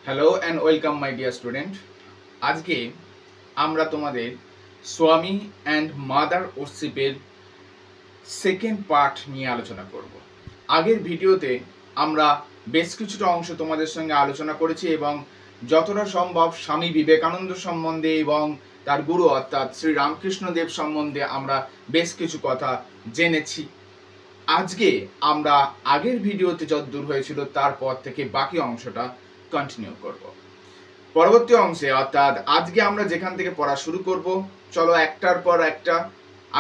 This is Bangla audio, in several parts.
Hello and welcome my dear student. আজকে আমরা তোমাদের স্বামী অ্যান্ড মাদার ওরশিপের সেকেন্ড পার্ট নিয়ে আলোচনা করব। আগের ভিডিওতে আমরা বেশ কিছুটা অংশ তোমাদের সঙ্গে আলোচনা করেছি এবং যতটা সম্ভব স্বামী বিবেকানন্দ সম্বন্ধে এবং তার গুরু অর্থাৎ শ্রী রামকৃষ্ণ দেব সম্বন্ধে আমরা বেশ কিছু কথা জেনেছি। আজকে আমরা আগের ভিডিওতে যতদূর হয়েছিল তারপর থেকে বাকি অংশটা কন্টিনিউ করব। পরবর্তী অংশে অর্থাৎ আজকে আমরা যেখান থেকে পড়া শুরু করব, চলো একটার পর একটা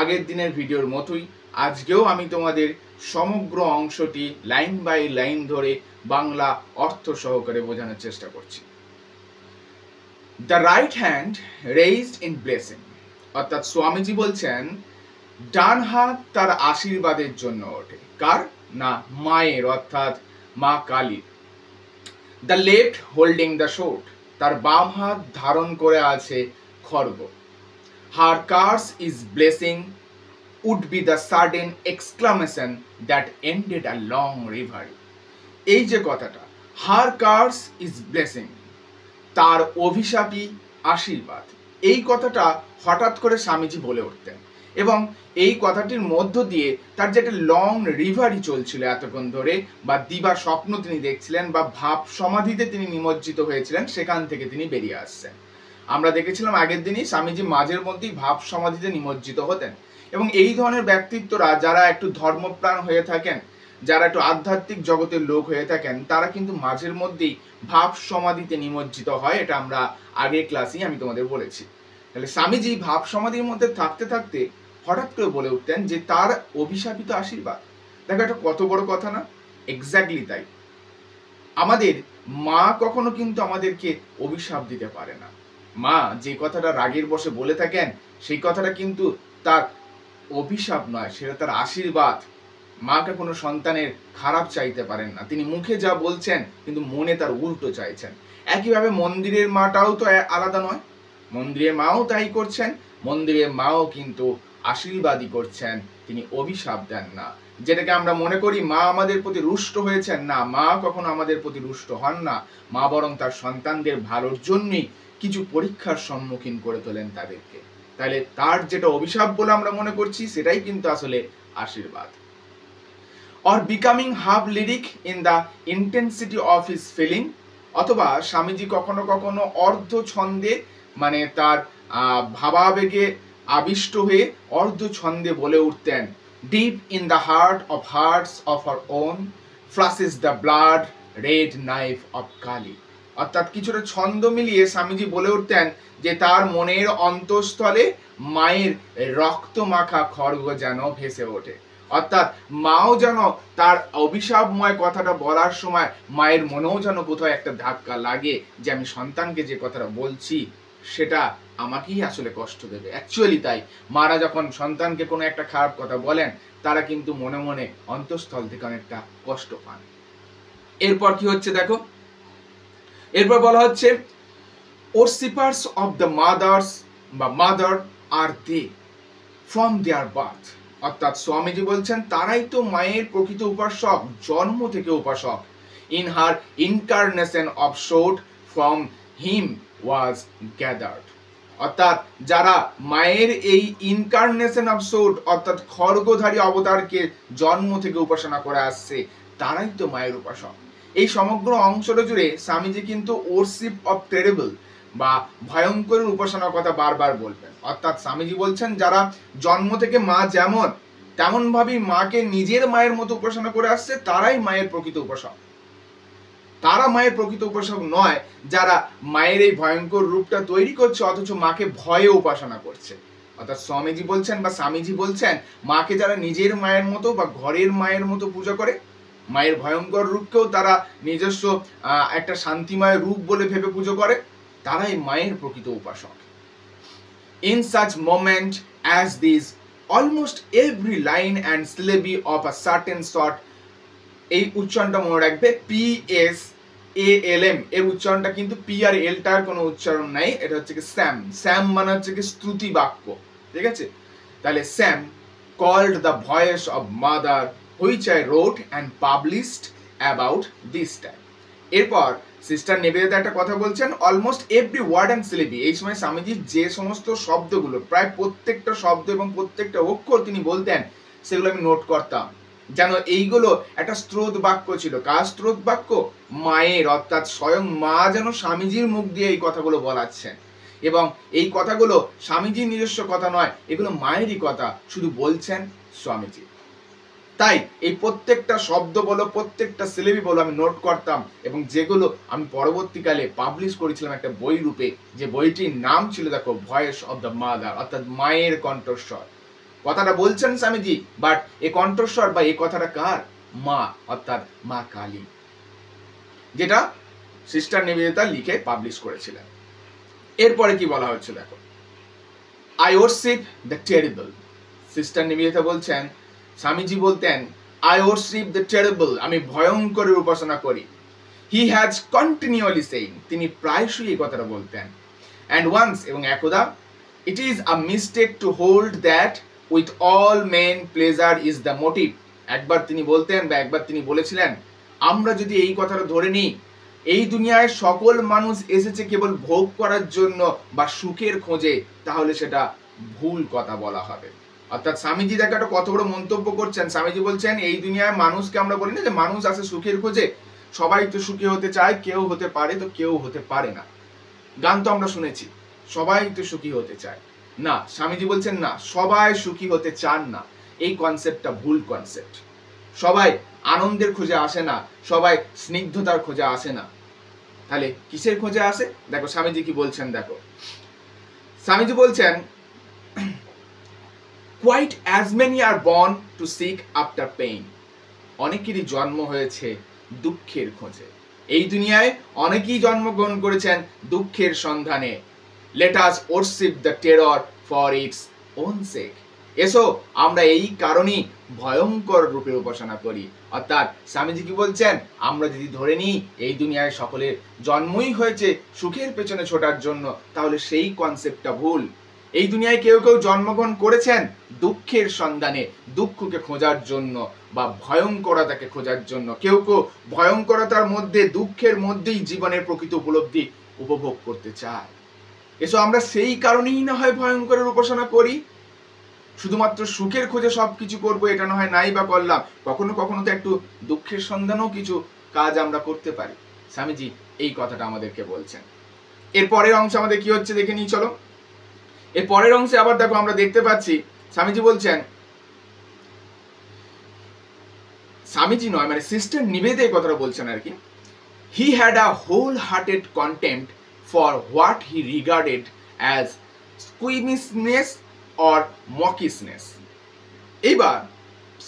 আগের দিনের ভিডিওর মতোই আজকেও আমি তোমাদের সমগ্র অংশটি লাইন বাই লাইন ধরে বাংলা অর্থ সহকারে বোঝানোর চেষ্টা করছি। The right hand raised in blessing, অর্থাৎ স্বামীজি বলছেন ডান হাত তার আশীর্বাদের জন্য ওঠে। কার? না, মায়ের, অর্থাৎ মা কালীর। The left holding the sword, তার বাম হাত ধারণ করে আছে খড়গ। Her curse is blessing would be the sudden exclamation that ended a long river. এই যে কথাটা, হার কার্স ইজ ব্লেসিং, তার অভিশাপই আশীর্বাদ, এই কথাটা হঠাৎ করে স্বামীজি বলে উঠতেন এবং এই কথাটির মধ্য দিয়ে তার যে একটা লং রিভারই চলছিল এতক্ষণ ধরে, বা দিবা স্বপ্ন তিনি দেখছিলেন বা ভাব সমাধিতে তিনি নিমজ্জিত হয়েছিলেন, সেখান থেকে তিনি বেরিয়ে আসছেন। আমরা দেখেছিলাম আগের দিনই স্বামীজি মাঝের মধ্যেই ভাব সমাধিতে নিমজ্জিত হতেন এবং এই ধরনের ব্যক্তিত্বরা যারা একটু ধর্মপ্রাণ হয়ে থাকেন, যারা একটু আধ্যাত্মিক জগতের লোক হয়ে থাকেন, তারা কিন্তু মাঝের মধ্যেই ভাব সমাধিতে নিমজ্জিত হয়। এটা আমরা আগের ক্লাসেই আমি তোমাদের বলেছি। তাহলে স্বামীজি ভাব সমাধির মধ্যে থাকতে থাকতে হঠাৎ করে বলে উঠতেন যে তার অভিশাপিত আশীর্বাদ। দেখো এটা কত বড় কথা না? এক্স্যাক্টলি তাই। আমাদের মা কখনো কিন্তু আমাদেরকে অভিশাপ দিতে পারে না। মা যে কথাটা রাগের বশে বলে থাকেন, সেই কথাটা কিন্তু তার অভিশাপ নয়, সেটা তার আশীর্বাদ। মাকে কোনো সন্তানের খারাপ চাইতে পারেন না, তিনি মুখে যা বলছেন কিন্তু মনে তার উল্টো চাইছেন। একইভাবে মন্দিরের মাটাও তো আলাদা নয়, মন্দিরের মাও তাই করছেন। মন্দিরের মাও কিন্তু আশীর্বাদই করছেন, তিনি অভিশাপ দেন না। যেটাকে আমরা মনে করি মা আমাদের প্রতি রুষ্ট হয়েছেন, না, মা কখনো আমাদের প্রতি রুষ্ট হন না। মা বরং তার সন্তানদের ভালোর জন্যই কিছু পরীক্ষার সম্মুখীন করে তোলেন তাদেরকে। তাহলে তার যেটা অভিশাপ বলে আমরা মনে করছি, সেটাই কিন্তু আসলে আশীর্বাদ। or becoming half lyric in the intensity of his feeling, অথবা স্বামীজি কখনো কখনো অর্ধ ছন্দে, মানে তার ভাবাবেগে আবিষ্ট হয়ে অর্ধ ছন্দে বলে উঠতেন, deep in the heart of hearts of her own flashes the blood red knife of Kali। অর্থাৎ কিছুটা ছন্দ মিলিয়ে স্বামীজি বলে উঠতেন যে তার মনের অন্তঃস্থলে মায়ের রক্ত মাখা খড়গ যেন ভেসে ওঠে। অর্থাৎ মাও যেন তার অভিশাপময় কথাটা বলার সময় মায়ের মনেও যেন কোথাও একটা ধাক্কা লাগে যে আমি সন্তানকে যে কথাটা বলছি সেটা আমাকেই আসলে কষ্ট দেবে। অ্যাকচুয়ালি তাই, মারা যখন সন্তানকে কোনো একটা খারাপ কথা বলেন, তারা কিন্তু মনে মনে অন্তঃস্থল থেকে অনেকটা কষ্ট পান। এরপর কি হচ্ছে দেখো, এরপর বলা হচ্ছে worshippers of the mothers বা mother are they from their birth. অর্থাৎ স্বামীজি বলছেন তারাই তো মায়ের প্রকৃত উপাসক, জন্ম থেকে উপাসক। In her incarnation of sword from him was gathered. অর্থাৎ যারা মায়ের এই ইনকারনেশন অফ শোট অর্থাৎ খড়গধারী অবতারকে জন্ম থেকে উপাসনা করে আসছে, তারাই তো মায়ের উপাসক। এই সমগ্র অংশটা জুড়ে স্বামীজি কিন্তু ওরশিপ অফ টেরেবল বা ভয়ঙ্করের উপাসনার কথা বারবার বলবেন। অর্থাৎ স্বামীজি বলছেন যারা জন্ম থেকে মা যেমন তেমন ভাবেই মাকে নিজের মায়ের মতো উপাসনা করে আসছে, তারাই মায়ের প্রকৃত উপাসক। তারা মায়ের প্রকৃত উপাসক নয় যারা মায়ের এই ভয়ঙ্কর রূপটা তৈরি করছে অথচ মাকে ভয়ে উপাসনা করছে। অর্থাৎ স্বামীজি বলছেন বা স্বামীজি বলছেন মাকে যারা নিজের মায়ের মতো বা ঘরের মায়ের মতো পূজা করে, মায়ের ভয়ঙ্কর রূপকেও তারা নিজস্ব একটা শান্তিময় রূপ বলে ভেবে পুজো করে, তারাই মায়ের প্রকৃত উপাসক। In such moment as these, almost every line and syllable of a certain sort, এই উচ্চারণটা মনে রাখবে, PSALM, এর উচ্চারণটা কিন্তু পি আর এলটার কোনো উচ্চারণ নাই, এটা হচ্ছে কি স্যাম। স্যাম মানে হচ্ছে কি স্তুতি বাক্য, ঠিক আছে? তাহলে Sam called the voice of mother which I wrote and published about this time। এরপর সিস্টার নিবেদিতা একটা কথা বলছেন, almost every word and syllable, এই সময় স্বামীজির যে সমস্ত শব্দগুলো, প্রায় প্রত্যেকটা শব্দ এবং প্রত্যেকটা অক্ষর তিনি বলতেন, সেগুলো আমি নোট করতাম, যেন এইগুলো একটা স্রোত বাক্য ছিল। কার স্রোত বাক্য? মায়ের, অর্থাৎ স্বয়ং মা যেন স্বামীজির মুখ দিয়ে এই কথাগুলো বলাচ্ছেন, এবং এই কথাগুলো স্বামীজির নিজস্ব কথা নয়, এগুলো মায়েরই কথা, শুধু বলছেন স্বামীজি। তাই এই প্রত্যেকটা শব্দ বলো, প্রত্যেকটা সিলেবি বলো আমি নোট করতাম, এবং যেগুলো আমি পরবর্তীকালে পাবলিশ করেছিলাম একটা বই রূপে, যে বইটির নাম ছিল দেখো ভয়েস অফ দ্য মাদার, অর্থাৎ মায়ের কণ্ঠস্বর। কথাটা বলছেন স্বামীজি, বাট এই কণ্ঠস্বর বা এই কথাটা কার? মা, অর্থাৎ মা কালী, যেটা সিস্টার নিবেদিতা লিখে পাবলিশ করেছিলেন। এরপরে কি বলা হচ্ছে দেখো, I worship the terrible. Sister Nivedita বলছেন, স্বামীজি বলতেন, আই ওরশিপ দ্য টেরিবল, আমি ভয়ঙ্করের উপাসনা করি। হি হ্যাজ কন্টিনিউয়ালি সেইং, তিনি প্রায়শই এই কথাটা বলতেন। অ্যান্ড ওয়ান্স, এবং একদা, it is a mistake to hold that with all men pleasure is the motive. একবার তিনি বলতেন, বা একবার তিনি বলেছিলেন, আমরা যদি এই কথাটা ধরে নিই, এই দুনিয়ায় সকল মানুষ এসেছে কেবল ভোগ করার জন্য বা সুখের খোঁজে, তাহলে সেটা ভুল কথা বলা হবে। অর্থাৎ স্বামীজি দেখো একটা কত বড় মন্তব্য করছেন। স্বামীজি বলছেন, এই দুনিয়ায় মানুষকে আমরা বলি না যে মানুষ আসে সুখের খোঁজে, সবাই তো সুখী হতে চায়, কেউ হতে পারে তো কেউ হতে পারে না। গান তো আমরা শুনেছি, সবাই তো সুখী হতে চায় না। স্বামীজি বলছেন না, সবাই সুখী হতে চান না, এই কনসেপ্টটা ভুল কনসেপ্ট। সবাই আনন্দের খোঁজে আসে না, সবাই স্নিগ্ধতার খোঁজে আসে না। তাহলে কিসের খোঁজে আসে? দেখো স্বামীজি কি বলছেন, দেখো স্বামীজি বলছেন, quite as many are born to seek after pain. অনেকেরই জন্ম হয়েছে দুঃখের খোঁজে। এই দুনিয়ায় অনেকেই জন্মগ্রহণ করেছেন দুঃখের সন্ধানে। Let us worship the terror for its own sake. এসো আমরা এই কারণেই ভয়ঙ্কর রূপে উপাসনা করি। অর্থাৎ স্বামীজি কি বলছেন, আমরা যদি ধরে নিই এই দুনিয়ায় সকলের জন্মই হয়েছে সুখের পেছনে ছোটার জন্য, তাহলে সেই কনসেপ্টটা ভুল। এই দুনিয়ায় কেউ কেউ জন্মগ্রহণ করেছেন দুঃখের সন্ধানে, দুঃখকে খোঁজার জন্য বা ভয়ঙ্করতাকে খোঁজার জন্য। কেউ কেউ ভয়ঙ্করতার মধ্যে, দুঃখের মধ্যেই জীবনের প্রকৃত উপলব্ধি উপভোগ করতে চায়। এসো আমরা সেই কারণেই না হয় ভয়ঙ্করের উপাসনা করি, শুধুমাত্র সুখের খোঁজে সবকিছু করবো এটা না হয় নাই বা করলাম, কখনো কখনো তো একটু দুঃখের সন্ধানেও কিছু কাজ আমরা করতে পারি। স্বামীজি এই কথাটা আমাদেরকে বলছেন। এর পরের অংশ আমাদের কি হচ্ছে দেখে নিই, চলো। এর পরের অংশে আবার দেখো আমরা দেখতে পাচ্ছি স্বামীজি বলছেন, স্বামীজি নয় মানে সিস্টার নিবেদিতা এই কথাটা বলছেন আর কি, he had a whole hearted contempt for what he regarded as squeamishness or mawkishness. এইবার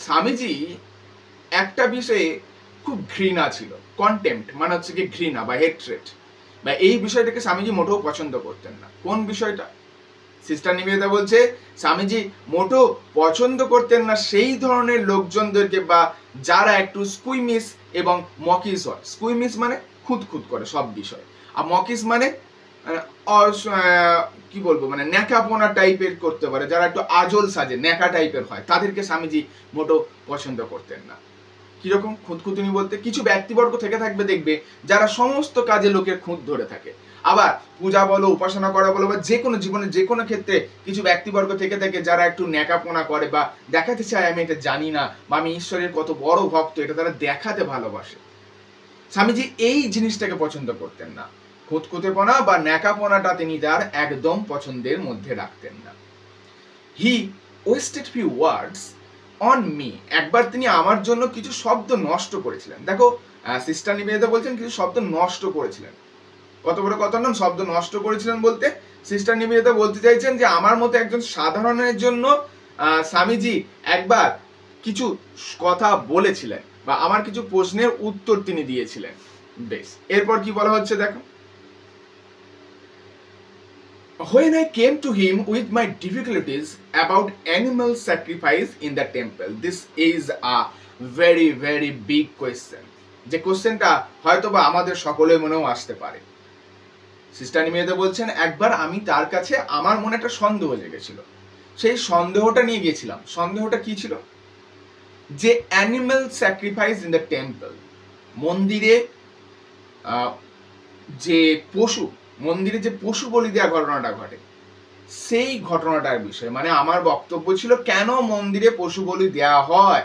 স্বামীজি একটা বিষয়ে খুব ঘৃণা ছিল। কন্টেম্প্ট মানে হচ্ছে কি ঘৃণা বা হেট্রেট, বা এই বিষয়টাকে স্বামীজি মোটেও পছন্দ করতেন না। কোন বিষয়টা? সিস্টার নিবেদিতা বলছে, স্বামীজি মোটেও পছন্দ করতেন না সেই ধরনের লোকজনদেরকে, বা যারা একটু স্কুইমিস এবং মকিস হয়। স্কুইমিস মানে খুঁতখুত করে সব বিষয়, আর মকিস মানে কি বলবো, মানে ন্যাকাপোনা টাইপের করতে পারে, যারা একটু আজল সাজে, ন্যাকা টাইপের হয়, তাদেরকে স্বামীজি মোটেও পছন্দ করতেন না। কিরকম খুঁতখুতুনি বলতে, কিছু ব্যক্তিবর্গ থেকে থাকবে দেখবে যারা সমস্ত কাজে লোকের খুঁত ধরে থাকে। আবার পূজা বলো, উপাসনা করা বলো, বা যে কোনো জীবনের যে কোনো ক্ষেত্রে কিছু ব্যক্তিবর্গ থেকে থাকে যারা একটু ন্যাকাপোনা করে, বা দেখাতে চায় আমি এটা জানি না, বা আমি ঈশ্বরের কত বড় ভক্ত, এটা তারা দেখাতে ভালোবাসে। স্বামীজি এই জিনিসটাকে পছন্দ করতেন না। খুঁতখুঁতেপনা বা ন্যাকাপোনাটা তিনি তার একদম পছন্দের মধ্যে রাখতেন না। He wasted few words on me. একবার তিনি আমার জন্য কিছু শব্দ নষ্ট করেছিলেন। দেখো সিস্টার নিবেদিতা বলছেন কিছু শব্দ নষ্ট করেছিলেন। কত বড় কথার নাম শব্দ নষ্ট করেছিলেন বলতে, সিস্টার নিবেদিতা বলতে চাইছেন যে আমার মতো একজন সাধারণের জন্য স্বামীজি একবার কিছু কথা বলেছিলেন, বা আমার কিছু প্রশ্নের উত্তর তিনি দিয়েছিলেন। বেশ, এরপর কি বলা হচ্ছে দেখো, when I came to him with my difficulties about animal sacrifice in the temple. This is a very very big question. যে কোশ্চেনটা হয়তো বা আমাদের সকলের মনেও আসতে পারে। সিস্টার নিবেদিতা বলছেন, একবার আমি তার কাছে আমার মনে একটা সন্দেহ জেগেছিল, সেই সন্দেহটা নিয়ে গিয়েছিলাম। সন্দেহটা কি ছিল? যে animal sacrifice in the temple, মন্দিরে যে পশু মন্দিরে যে পশু বলি দেওয়া ঘটনাটা ঘটে, সেই ঘটনাটার বিষয়ে, মানে আমার বক্তব্য ছিল কেন মন্দিরে পশু বলি দেওয়া হয়,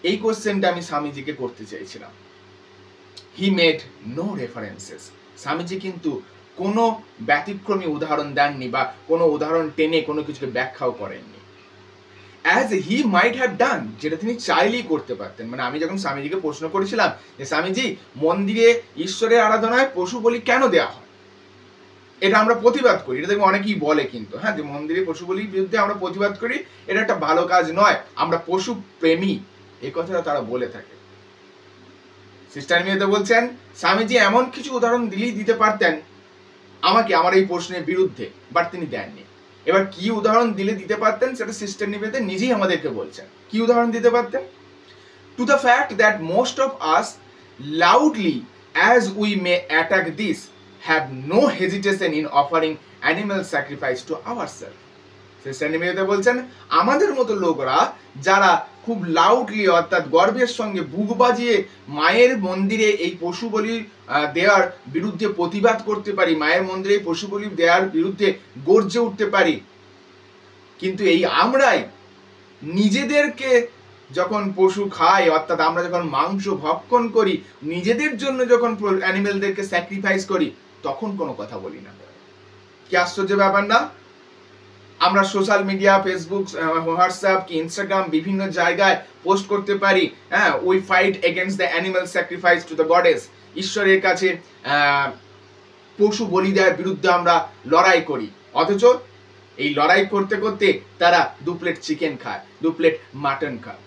এই কোশ্চেনটা আমি স্বামীজিকে করতে চাইছিলাম। He made no references. Swamiji কিন্তু কোনো ব্যতিক্রমী উদাহরণ দেননি বা কোনো উদাহরণ টেনে কোনো কিছুকে ব্যাখ্যাও করেননি। As he might have done, যেটা তিনি চাইলেই করতে পারতেন। মানে আমি যখন স্বামীজিকে প্রশ্ন করেছিলাম যে স্বামীজি মন্দিরে ঈশ্বরের আরাধনায় পশু বলি কেন দেওয়া হয়, এটা আমরা প্রতিবাদ করি, এটা দেখবো অনেকেই বলে কিন্তু, হ্যাঁ, যে মন্দিরে পশু বলির বিরুদ্ধে আমরা প্রতিবাদ করি, এটা একটা ভালো কাজ নয়, আমরা পশু প্রেমী, এই কথাটা তারা বলে থাকে। সিস্টার মেয়েতে বলছেন স্বামীজি এমন কিছু উদাহরণ দিলেই দিতে পারতেন আমাকে আমার এই প্রশ্নের বিরুদ্ধে, বাট তিনি দেননি। এবার কি উদাহরণ দিলে দিতে পারতেন সেটা সিস্টার নিবেদিতা নিজেই আমাদেরকে বলছেন। কি উদাহরণ দিতে পারতেন? To the fact that most of us loudly as we may attack this have no hesitation in offering animal sacrifice to ourself. Sister Nivedita বলছেন আমাদের মতো লোকরা যারা খুব লাউডলি অর্থাৎ গর্বের সঙ্গে বুক বাজিয়ে মায়ের মন্দিরে এই পশু বলি দেওয়ার বিরুদ্ধে প্রতিবাদ করতে পারি, মায়ের মন্দিরে পশু বলি দেওয়ার বিরুদ্ধে গর্জে উঠতে পারি, কিন্তু এই আমরাই নিজেদেরকে যখন পশু খাই, অর্থাৎ আমরা যখন মাংস ভক্ষণ করি, নিজেদের জন্য যখন অ্যানিমেলদেরকে স্যাক্রিফাইস করি, তখন কোনো কথা বলি না। কি আশ্চর্য ব্যাপার না? আমরা সোশ্যাল মিডিয়া, ফেসবুক, হোয়াটসঅ্যাপ কি ইনস্টাগ্রাম বিভিন্ন জায়গায় পোস্ট করতে পারি, হ্যাঁ, we fight against the animal sacrifice to the goddess, ঈশ্বরের কাছে পশু বলি দেওয়ার বিরুদ্ধে আমরা লড়াই করি, অথচ এই লড়াই করতে করতে তারা 2 প্লেট চিকেন খায়, 2 প্লেট মাটন খায়।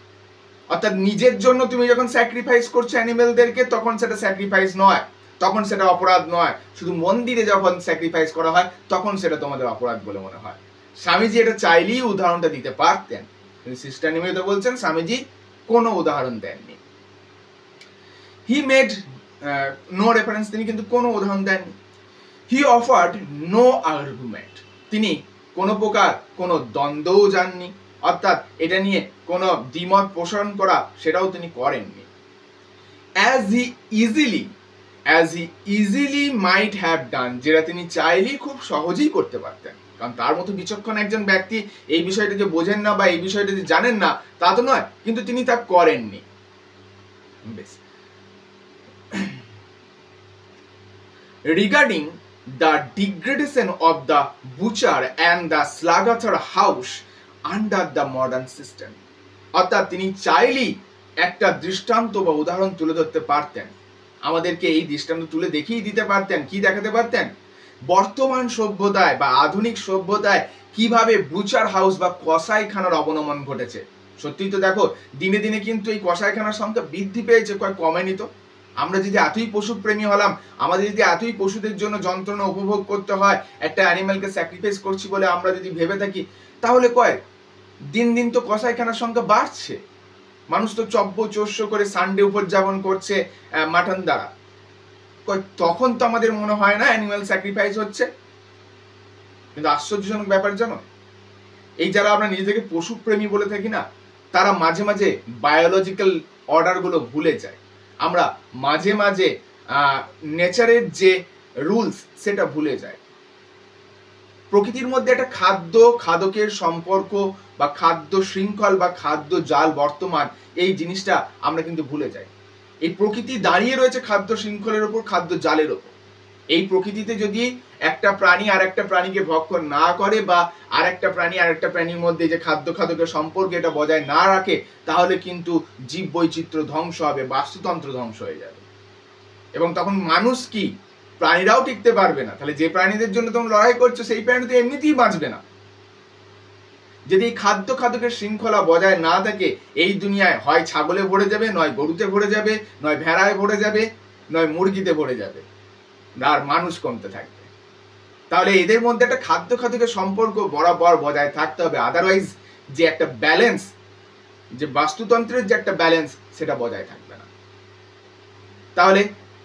অর্থাৎ নিজের জন্য তুমি যখন স্যাক্রিফাইস করছো অ্যানিমেলদেরকে, তখন সেটা স্যাক্রিফাইস নয়, তখন সেটা অপরাধ নয়। শুধু মন্দিরে যখন স্যাক্রিফাইস করা হয় তখন সেটা তোমাদের অপরাধ বলে মনে হয়। স্বামীজি এটা চাইলেই উদাহরণটা দিতে পারতেন, কিন্তু সিস্টার নিবেদিতা বলছেন স্বামীজি কোনো উদাহরণ দেননি। হি মেড নো রেফারেন্স, তিনি কিন্তু কোনো উদাহরণ দেননি। হি অফার্ড নো আর্গুমেন্ট, তিনি কোনো প্রকার কোনো দ্বন্দ্বও যাননি, অর্থাৎ এটা নিয়ে কোনো দ্বিমত পোষণ করা সেটাও তিনি করেননি। As he easily might have done, যেটা তিনি চাইলেই খুব সহজেই করতে পারতেন, কারণ তার মতো বিচক্ষণ একজন ব্যক্তি এই বিষয়টা যে বোঝেন না বা এই বিষয়টা যে জানেন না তা তো নয়, কিন্তু তিনি তা করেননি। Regarding the degradation of the butcher and the slaughter house under the modern system, অর্থাৎ তিনি চাইলেই একটা দৃষ্টান্ত বা উদাহরণ তুলে ধরতে পারতেন, আমাদেরকে এই দৃষ্টান্ত তুলে দেখিয়ে দিতে পারতেন। কি দেখাতে পারতেন? বর্তমান সভ্যতায় বা আধুনিক সভ্যতায় কিভাবে বুচার হাউস বা কসাইখানার অবনমন ঘটেছে। সত্যিই তো দেখো দিনে দিনে কিন্তু এই কসাইখানার সংখ্যা বৃদ্ধি পেয়েছে, কমেনি তো। আমরা যদি এতই পশু প্রেমী হলাম, আমাদের যদি এতই পশুদের জন্য যন্ত্রণা উপভোগ করতে হয়, একটা অ্যানিমেলকে স্যাক্রিফাইস করছি বলে আমরা যদি ভেবে থাকি, তাহলে দিন দিন তো কসাইখানার সংখ্যা বাড়ছে। মানুষ তো চব্য-চস্য করে সানডে উদযাপন করছে মাটন দ্বারা, তখন তো আমাদের মনে হয় না অ্যানিমাল স্যাক্রিফাইস হচ্ছে। কিন্তু আশ্চর্যজনক ব্যাপার জানো, এই যারা আমরা নিজেদেরকে পশু প্রেমী বলে থাকি না, তারা মাঝে মাঝে বায়োলজিক্যাল অর্ডারগুলো ভুলে যায়। আমরা মাঝে মাঝে নেচারের যে রুলস সেটা ভুলে যায়। প্রকৃতির মধ্যে একটা খাদ্য খাদকের সম্পর্ক বা খাদ্য শৃঙ্খল বা খাদ্য জাল বর্তমান, এই জিনিসটা আমরা কিন্তু ভুলে যাই। এই প্রকৃতি দাঁড়িয়ে রয়েছে খাদ্য শৃঙ্খলের ওপর, খাদ্য জালের ওপর। এই প্রকৃতিতে যদি একটা প্রাণী আর একটা প্রাণীকে ভক্ষণ না করে বা আর একটা প্রাণী আর একটা প্রাণীর মধ্যে যে খাদ্য খাদকের সম্পর্ক এটা বজায় না রাখে, তাহলে কিন্তু জীব বৈচিত্র্য ধ্বংস হবে, বাস্তুতন্ত্র ধ্বংস হয়ে যাবে। এবং তখন মানুষ কি, প্রাণীরাও টিকতে পারবে না। তাহলে যে প্রাণীদের জন্য তোমরা লড়াই করছো সেই প্রাণী তো এমনিতেই বাঁচবে না। যদি এই খাদ্য খাদকের শৃঙ্খলা বজায় না থাকে, এই দুনিয়ায় হয় ছাগলে ভরে যাবে, নয় গরুতে ভরে যাবে, নয় ভেড়ায় ভরে যাবে, নয় মুরগিতে ভরে যাবে, আর মানুষ কমতে থাকবে। তাহলে এদের মধ্যে একটা খাদ্য খাদকের সম্পর্ক বরাবর বজায় থাকতে হবে, আদারওয়াইজ যে একটা ব্যালেন্স, যে বাস্তুতন্ত্রের যে একটা ব্যালেন্স, সেটা বজায় থাকবে না। তাহলে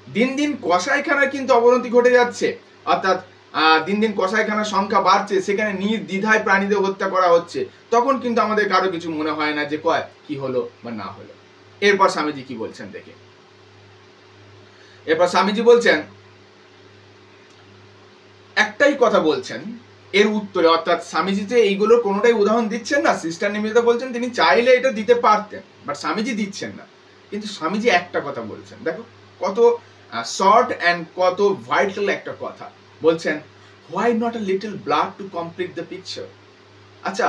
দিন দিন কসাইখানার কিন্তু অবনতি ঘটে যাচ্ছে, অর্থাৎ দিন দিন কসাইখানার সংখ্যা বাড়ছে, সেখানে নির্দ্বিধায় প্রাণীদের হত্যা করা হচ্ছে, তখন কিন্তু আমাদের কারো কিছু মনে হয় না যে কি হলো বা না হলো। এরপর স্বামীজি কি বলছেন দেখে। এরপর স্বামীজি বলছেন, একটাই কথা বলছেন এর উত্তরে, অর্থাৎ স্বামীজি যে এইগুলোর কোনোটাই উদাহরণ দিচ্ছেন না, সিস্টার নিবেদিতা বলছেন তিনি চাইলে এটা দিতে পারতেন, বাট স্বামীজি দিচ্ছেন না। কিন্তু স্বামীজি একটা কথা বলছেন, দেখো কত শর্ট অ্যান্ড কত ভাইটাল একটা কথা বলছেন, why not a little blood to complete the picture. আচ্ছা,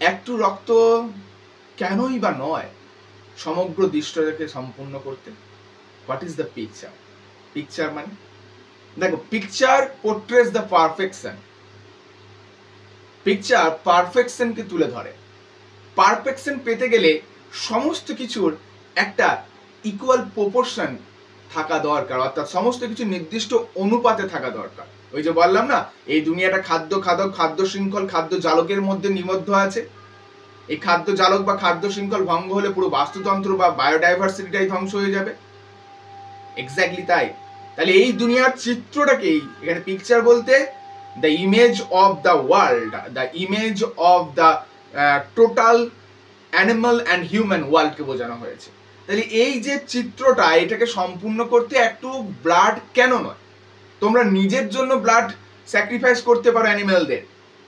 একটু রক্ত কেনই বা নয় সমগ্র দৃশ্যটাকে সম্পূর্ণ করতে? What is the picture? Picture মানে দেখো, picture portrays the perfection. Picture পারফেকশনকে তুলে ধরে। পারফেকশন পেতে গেলে সমস্ত কিছুর একটা ইকুয়াল প্রপোর্শন থাকা দরকার, অর্থাৎ সমস্ত কিছু নির্দিষ্ট অনুপাতে থাকা দরকার। ওই যে বললাম না, এই দুনিয়াটা খাদ্য খাদক, খাদ্য শৃঙ্খল, খাদ্য জালকের মধ্যে নিবদ্ধ আছে। এই খাদ্য জালক বা খাদ্য শৃঙ্খল ভঙ্গ হলে পুরো বাস্তুতন্ত্র বা বায়োডাইভার্সিটিটাই ধ্বংস হয়ে যাবে। এক্স্যাক্টলি তাই। তাহলে এই দুনিয়ার চিত্রটাকেই এখানে পিকচার বলতে the image of the world, the image of the total animal and human ওয়ার্ল্ডকে বোঝানো হয়েছে। তাহলে এই যে চিত্রটা, এটাকে সম্পূর্ণ করতে একটু ব্লাড কেন নয়? তোমরা নিজের জন্য ব্লাড স্যাক্রিফাইস করতে পারো অ্যানিমেলদের,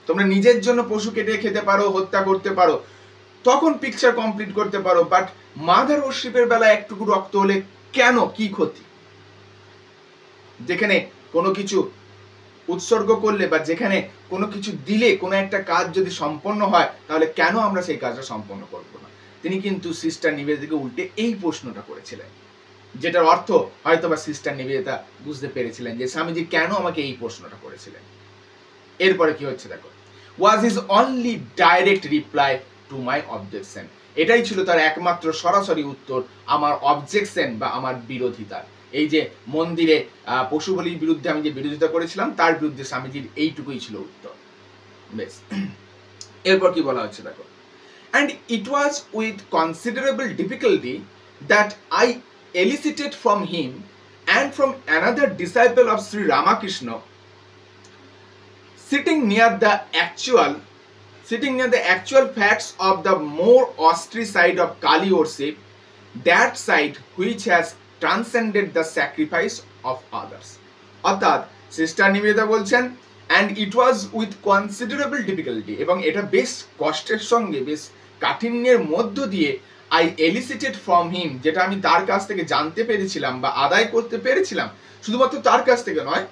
তোমরা নিজের জন্য পশু কেটে খেতে পারো, হত্যা করতে পারো, তখন পিকচার কমপ্লিট করতে পারো। বাট মাদার ওয়ার্শিপের বেলায় একটুকু রক্ত হলে কেন, কি ক্ষতি? যেখানে কোনো কিছু উৎসর্গ করলে বা যেখানে কোনো কিছু দিলে কোনো একটা কাজ যদি সম্পন্ন হয়, তাহলে কেন আমরা সেই কাজটা সম্পন্ন করবো না? তিনি কিন্তু সিস্টার নিবেদিতাকে উল্টে এই প্রশ্নটা করেছিলেন, যেটার অর্থ হয়তো বা সিস্টার নিবেদিতা বুঝতে পেরেছিলেন যে স্বামীজি কেন আমাকে এই প্রশ্নটা করেছিলেন। এরপরে কি হচ্ছে দেখো, was his only direct reply to my objection. এটাই ছিল তার একমাত্র সরাসরি উত্তর আমার অবজেকশন বা আমার বিরোধিতার। এই যে মন্দিরে পশু বলির বিরুদ্ধে আমি যে বিরোধিতা করেছিলাম, তার বিরুদ্ধে স্বামীজির এইটুকুই ছিল উত্তর। বেশ, এরপর কি বলা হচ্ছে দেখো, and it was with considerable difficulty that I elicited from him and from another disciple of Sri Ramakrishna, sitting near the actual facts of the more austere side of Kali worship, that side which has transcended the sacrifice of others. অর্থাৎ সিস্টার নিবেদিতা বলছেন, and it was with considerable difficulty, এবং এটা বেশ কষ্টের সঙ্গে, বেশ কাঠিন্যের মধ্য দিয়ে I elicited from him, যেটা আমি তার কাছ থেকে জানতে পেরেছিলাম বা আদায় করতে পেরেছিলাম, শুধুমাত্র তার কাছ থেকে নয়,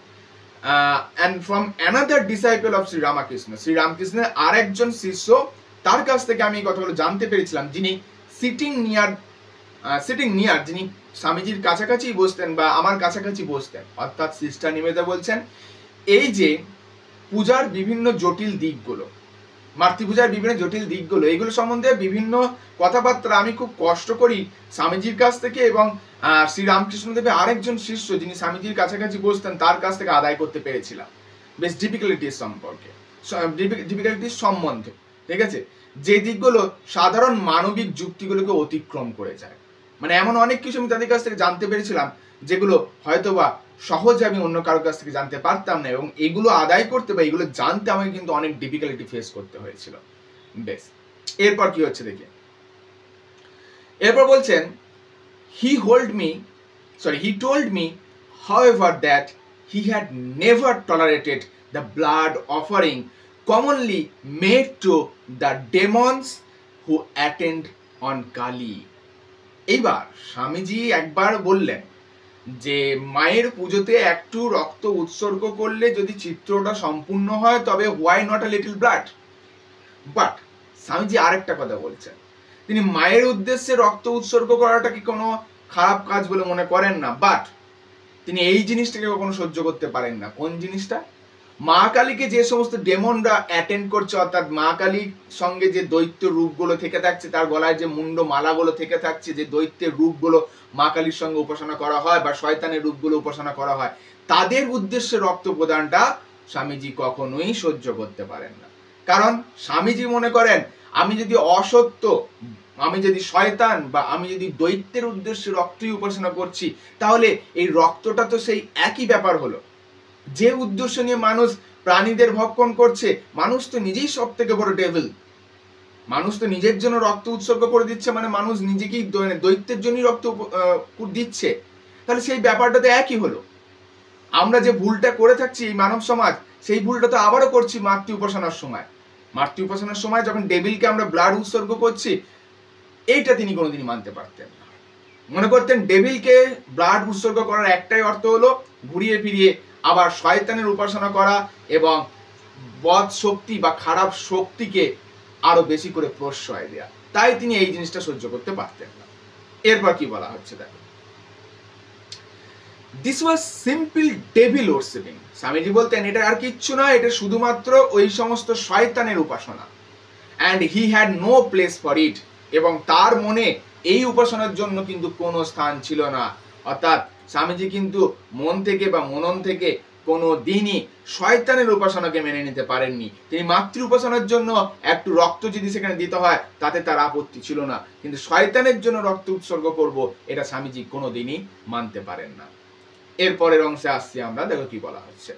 and from another disciple of Sri Ramakrishna, Shri রামকৃষ্ণের আর একজন শিষ্য, তার কাছ থেকে আমি এই কথাগুলো জানতে পেরেছিলাম, যিনি সিটিং নিয়ার, যিনি স্বামীজির কাছাকাছি বসতেন বা আমার কাছাকাছি বসতেন। অর্থাৎ সিস্টার নিবেদিতা বলছেন, এই যে পূজার বিভিন্ন জটিল দিকগুলো, মাতৃপূজার বিভিন্ন জটিল দিকগুলো, এগুলো সম্বন্ধে বিভিন্ন কথাবার্তা আমি খুব কষ্ট করি স্বামীজির কাছ থেকে এবং শ্রী রামকৃষ্ণদেবের আরেকজন শিষ্য যিনি স্বামীজির কাছাকাছি বসতেন, তার কাছ থেকে আদায় করতে পেরেছিলাম, বেশ ডিফিকাল্টির সম্বন্ধে। ঠিক আছে, যে দিকগুলো সাধারণ মানবিক যুক্তিগুলোকে অতিক্রম করে যায়। মানে এমন অনেক কিছু আমি তাদের কাছ থেকে জানতে পেরেছিলাম যেগুলো হয়তোবা সহজে আমি অন্য কারোর কাছ থেকে জানতে পারতাম না, এবং এগুলো আদায় করতে বা এগুলো জানতে আমাকে কিন্তু অনেক ডিফিকাল্টি ফেস করতে হয়েছিল। বেশ, এরপর কি হচ্ছে দেখি, এরপর বলছেন, he told me however that he had never tolerated the blood offering commonly made to the demons who attend on Kali. এইবার স্বামীজি একবার বললেন যে মায়ের পুজোতে একটু রক্ত উৎসর্গ করলে যদি চিত্রটা সম্পূর্ণ হয়, তবে why not a little blood. But Swamiji আরেকটা কথা বলছেন, তিনি মায়ের উদ্দেশ্যে রক্ত উৎসর্গ করাটা কি কোনো খারাপ কাজ বলে মনে করেন না, বাট তিনি এই জিনিসটাকে কখনো সহ্য করতে পারেন না। কোন জিনিসটা? মা কালীকে যে সমস্ত ডেমনরা অ্যাটেন্ড করছে, অর্থাৎ মা কালীর সঙ্গে যে দৈত্য রূপগুলো থেকে থাকছে, তার গলায় যে মুন্ড মালাগুলো থেকে থাকছে, যে দৈত্যের রূপগুলো মা কালীর সঙ্গে উপাসনা করা হয় বা শয়তানের রূপগুলো উপাসনা করা হয়, তাদের উদ্দেশ্যে রক্ত প্রদানটা স্বামীজি কখনোই সহ্য করতে পারেন না। কারণ স্বামীজি মনে করেন, আমি যদি অসত্য, আমি যদি শয়তান বা আমি যদি দৈত্যের উদ্দেশ্যে রক্তই উপাসনা করছি, তাহলে এই রক্তটা তো সেই একই ব্যাপার হলো। যে উদ্দেশ্য নিয়ে মানুষ প্রাণীদের ভক্ষণ করছে, মানুষ তো নিজেই সব থেকে বড় ডেভিল। মানুষ তো নিজের জন্য রক্ত উৎসর্গ করে দিচ্ছে, মানে মানুষ নিজেকেই দৈত্যের জন্যই রক্ত দিচ্ছে, তাহলে সেই ব্যাপারটা তো একই হলো। আমরা যে ভুলটা করে থাকছি এই মানব সমাজ, সেই ভুলটা তো আবারও করছি মাতৃ উপাসনার সময়। মাতৃ উপাসনার সময় যখন ডেভিলকে আমরা ব্লাড উৎসর্গ করছি, এইটা তিনি কোনোদিনই মানতে পারতেন না। মনে করতেন ডেভিলকে ব্লাড উৎসর্গ করার একটাই অর্থ হলো ঘুরিয়ে ফিরিয়ে আবার শয়তানের উপাসনা করা এবং বদ শক্তি বা খারাপ শক্তিকে আরো বেশি করে প্রশ্রয় দেয়া। তাই তিনি এই জিনিসটা সহ্য করতে পারতেন না। এরপর কি বলা হচ্ছে দেখো, this was simple devil worshipping. Swamiji বলতেন এটা আর কিচ্ছু নয়, এটা শুধুমাত্র ওই সমস্ত শয়তানের উপাসনা। And he had no place for it, এবং তার মনে এই উপাসনার জন্য কিন্তু কোনো স্থান ছিল না। অর্থাৎ স্বামীজি কিন্তু মন থেকে বা মনন থেকে কোনো দিনই শয়তানের উপাসনাকে মেনে নিতে পারেননি। তিনি মাতৃ উপাসনার জন্য একটু রক্ত যদি সেখানে দিতে হয় তাতে তার আপত্তি ছিল না, কিন্তু শয়তানের জন্য রক্ত উৎসর্গ করব এটা স্বামীজি কোনো দিনই মানতে পারেন না। এরপরের অংশে আসছি আমরা, দেখো কি বলা হচ্ছে।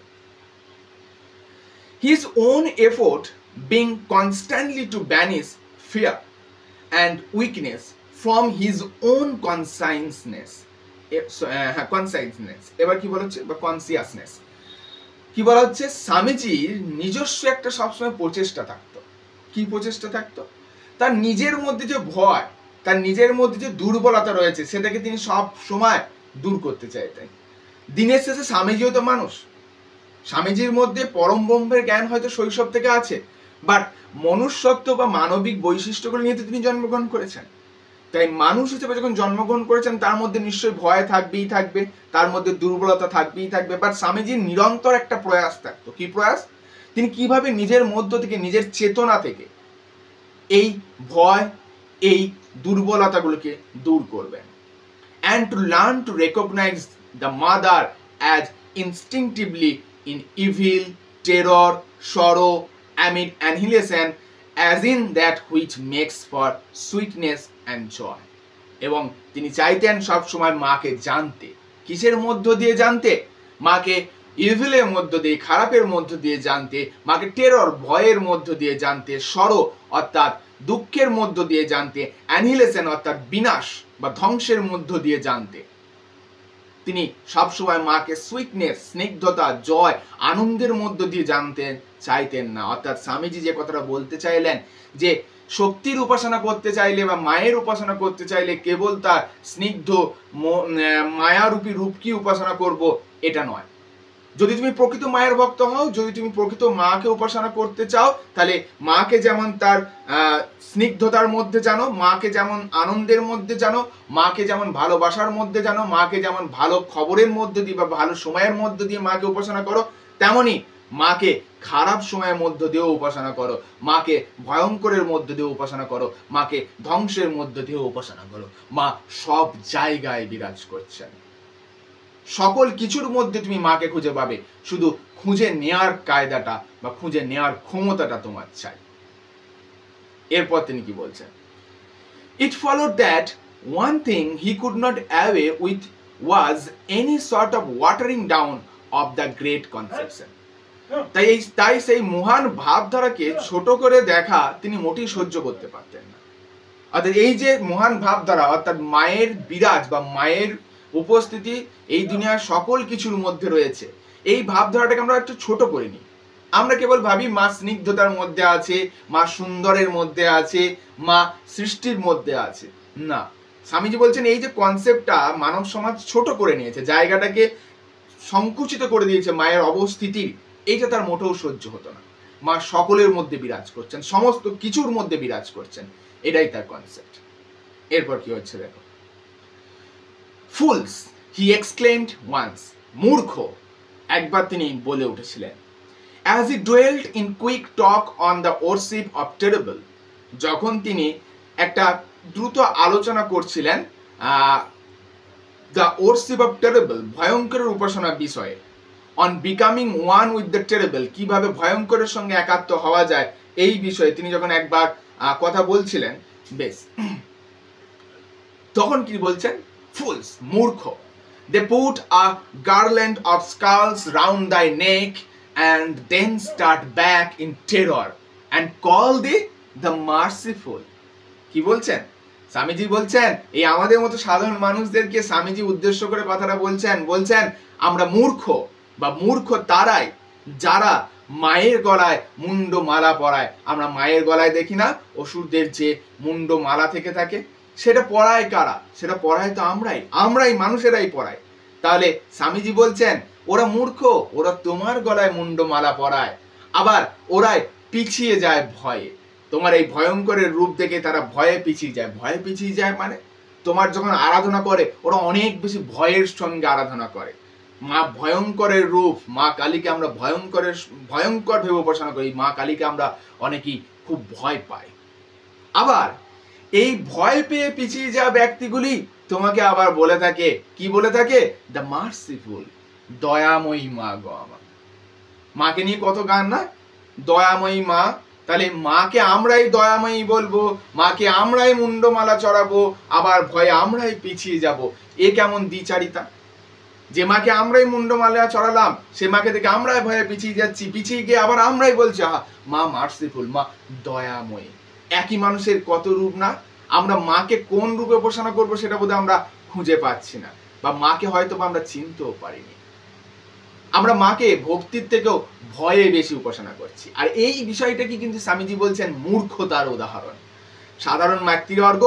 His own effort being constantly to banish fear and weakness from his own consciousness. এবার কি বলা হচ্ছে, বা কনসিয়াসনেস কি বলা হচ্ছে, স্বামীজির নিজস্ব একটা সবসময় প্রচেষ্টা থাকতো। কি প্রচেষ্টা থাকতো? তার নিজের মধ্যে যে ভয়, তার নিজের মধ্যে যে দুর্বলতা রয়েছে সেটাকে তিনি সব সময় দূর করতে চাইতেন। দিনের শেষে স্বামীজিও তো মানুষ, স্বামীজির মধ্যে পরম ব্রহ্মের জ্ঞান হয়তো শৈশব থেকে আছে, বাট মনুষ্যত্ব বা মানবিক বৈশিষ্ট্যগুলো নিয়ে তো তিনি জন্মগ্রহণ করেছেন। তাই মানুষ হিসেবে যখন জন্মগ্রহণ করেছেন তার মধ্যে নিশ্চয়ই ভয় থাকবেই থাকবে, তার মধ্যে দুর্বলতা থাকবেই থাকবে। বাট স্বামীজির নিরন্তর একটা প্রয়াস থাকতো। কি প্রয়াস? তিনি কিভাবে নিজের মধ্য থেকে, নিজের চেতনা থেকে এই ভয়, এই দুর্বলতাগুলোকে দূর করবেন। And to learn to recognize the mother as instinctively in evil, terror, sorrow, amid annihilation, as in that which makes for sweetness and joy. এবং তিনি চাইতেন সব সময় মাকে জানতে। কিসের মধ্য দিয়ে জানতে? মাকে ইভিলের মধ্য দিয়ে, খারাপের মধ্য দিয়ে জানতে, মাকে টেরর, ভয়ের মধ্য দিয়ে জানতে, সরো অর্থাৎ দুঃখের মধ্য দিয়ে জানতে, অ্যানিহিলেশন অর্থাৎ বিনাশ বা ধ্বংসের মধ্য দিয়ে জানতে। তিনি সবসময় মাকে সুইটনেস, স্নিগ্ধতা, জয়, আনন্দের মধ্য দিয়ে জানতে চাইতেন না। অর্থাৎ স্বামীজি যে কথাটা বলতে চাইলেন যে শক্তির উপাসনা করতে চাইলে বা মায়ের উপাসনা করতে চাইলে কেবল তার স্নিগ্ধ মায়ারূপী রূপকে উপাসনা করব, এটা নয়। যদি তুমি প্রকৃত মায়ের ভক্ত হও, যদি তুমি প্রকৃত মাকে উপাসনা করতে চাও, তাহলে মাকে যেমন তার স্নিগ্ধতার মধ্যে জানো, মাকে যেমন আনন্দের মধ্যে জানো, মাকে যেমন ভালোবাসার মধ্যে জানো, মাকে যেমন ভালো খবরের মধ্যে দিয়ে বা ভালো সময়ের মধ্যে দিয়ে মাকে উপাসনা করো, তেমনি মাকে খারাপ সময়ের মধ্য দিয়েও উপাসনা করো, মাকে ভয়ঙ্করের মধ্য দিয়ে উপাসনা করো, মাকে ধ্বংসের মধ্য দিয়েও উপাসনা করো। মা সব জায়গায় বিরাজ করছেন, সকল কিছুর মধ্যে তুমি মাকে খুঁজে পাবে, শুধু খুঁজে নেয়ার কায়দাটা বা খুঁজে নেয়ার ক্ষমতাটা তোমার চাই। এরপর তিনি কি বলছেন, it followed that one thing he could not away with was any sort of watering down of the great conception. তাই সেই মহান ভাবধারাকে ছোট করে দেখা তিনি মোটেই সহ্য করতে পারতেন না। অর্থাৎ এই যে মহান ভাবধারা, অর্থাৎ মায়ের বিরাজ বা মায়ের উপস্থিতি এই দুনিয়ার সকল কিছুর মধ্যে রয়েছে, এই ভাবধারাটাকে আমরা একটু ছোট করে নিই। আমরা কেবল ভাবি মা স্নিগ্ধতার মধ্যে আছে, মা সুন্দরের মধ্যে আছে, মা সৃষ্টির মধ্যে আছে। না, স্বামীজি বলছেন এই যে কনসেপ্টটা মানব সমাজ ছোট করে নিয়েছে, জায়গাটাকে সংকুচিত করে দিয়েছে মায়ের অবস্থিতির, এইটা তার মোটেও সহ্য হতো না। মা সকলের মধ্যে বিরাজ করছেন, সমস্ত কিছুর মধ্যে বিরাজ করছেন, এটাই তার কনসেপ্ট। এরপর কি হচ্ছে দেখো, ফুলস হি এক্সক্লেইমড ওয়ান্স, মূর্খ একবার তিনি বলে উঠেছিলেন। As he dwelled in quick talk on the worship of terrible, যখন তিনি একটা দ্রুত আলোচনা করছিলেন দ্য ওরশিপ অফ টেরেবল, ভয়ঙ্করের উপাসনার বিষয়ে, on becoming one with the terrible, কিভাবে ভয়ঙ্করের সঙ্গে একাত্ম হওয়া যায়, এই বিষয়ে তিনি যখন একবার কথা বলছিলেন, বেশ, তখন কি বলছেন, fools, মূর্খ, they put a garland of skulls round thy neck and then start back in terror and call thee the merciful. কি বলছেন? স্বামীজি বলছেন এই আমাদের মতো সাধারণ মানুষদেরকে স্বামীজি উদ্দেশ্য করে কথাটা বলছেন আমরা মূর্খ বা মূর্খ তারাই যারা মায়ের গলায় মুন্ড মালা পরায়, আমরা মায়ের গলায় দেখি না অসুরদের যে মুন্ড মালা থেকে থাকে, সেটা পরায় কারা? সেটা পরায় তো আমরাই মানুষেরাই পরায়। তাহলে স্বামীজি বলছেন ওরা মূর্খ, ওরা তোমার গলায় মুন্ড মালা পরায়, আবার ওরাই পিছিয়ে যায় ভয়ে। তোমার এই ভয়ঙ্করের রূপ দেখে তারা ভয়ে পিছিয়ে যায়। ভয়ে পিছিয়ে যায় মানে তোমার যখন আরাধনা করে ওরা অনেক বেশি ভয়ের সঙ্গে আরাধনা করে। মা ভয়ঙ্করের রূপ, মা কালীকে আমরা ভয়ঙ্কর ভেবে উপাসনা করি। মা কালীকে আমরা অনেকেই খুব ভয় পাই। আবার এই ভয় পেয়ে পিছিয়ে যাওয়া ব্যক্তিগুলি তোমাকে আবার বলে থাকে, কি বলে থাকে? দ্য মার্সিফুল, দয়াময়ী মা গো আমার। মাকে নিয়ে কত গান না, দয়াময়ী মা। তাহলে মাকে আমরাই দয়াময়ী বলবো, মাকে আমরাই মুন্ডমালা চড়াবো, আবার ভয়ে আমরাই পিছিয়ে যাব। এ কেমন দ্বিচারিতা? যে মাকে আমরাই মুন্ডমালা চড়ালাম, সে মাকে দেখে আমরাই ভয়ে পিছিয়ে যাচ্ছি, পিছিয়ে গিয়ে আবার আমরাই বলছি মা মার্সিফুল, মা দয়াময়ী। একই মানুষের কত রূপ না? আমরা মাকে কোন রূপে উপাসনা করবো সেটা বোধহয় আমরা খুঁজে পাচ্ছি না, বা মাকে হয়তো আমরা চিনতেও পারিনি। আমরা মাকে ভক্তির থেকেও ভয়ে বেশি উপাসনা করছি। আর এই বিষয়টাকে কিন্তু স্বামীজি বলছেন মূর্খতার উদাহরণ। সাধারণ ব্যক্তিবর্গ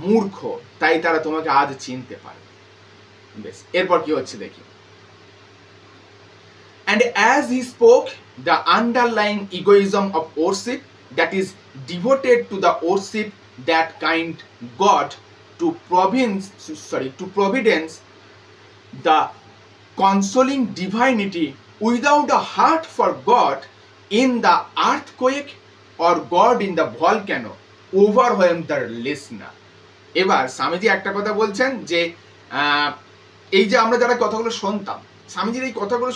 মূর্খ, তাই তারা তোমাকে আজ চিনতে পারে। বেশ, এরপর কি হচ্ছে দেখি। And as he spoke, the underlying egoism of worship, that is devoted to the worship that kind God, to providence, the consoling divinity without a heart for God in the earthquake or God in the volcano overwhelmed the listener. এবার স্বামীজি একটা কথা বলছেন যে এই যে আমরা যারা কথাগুলো শুনতাম, স্বামীজির এই কথাগুলো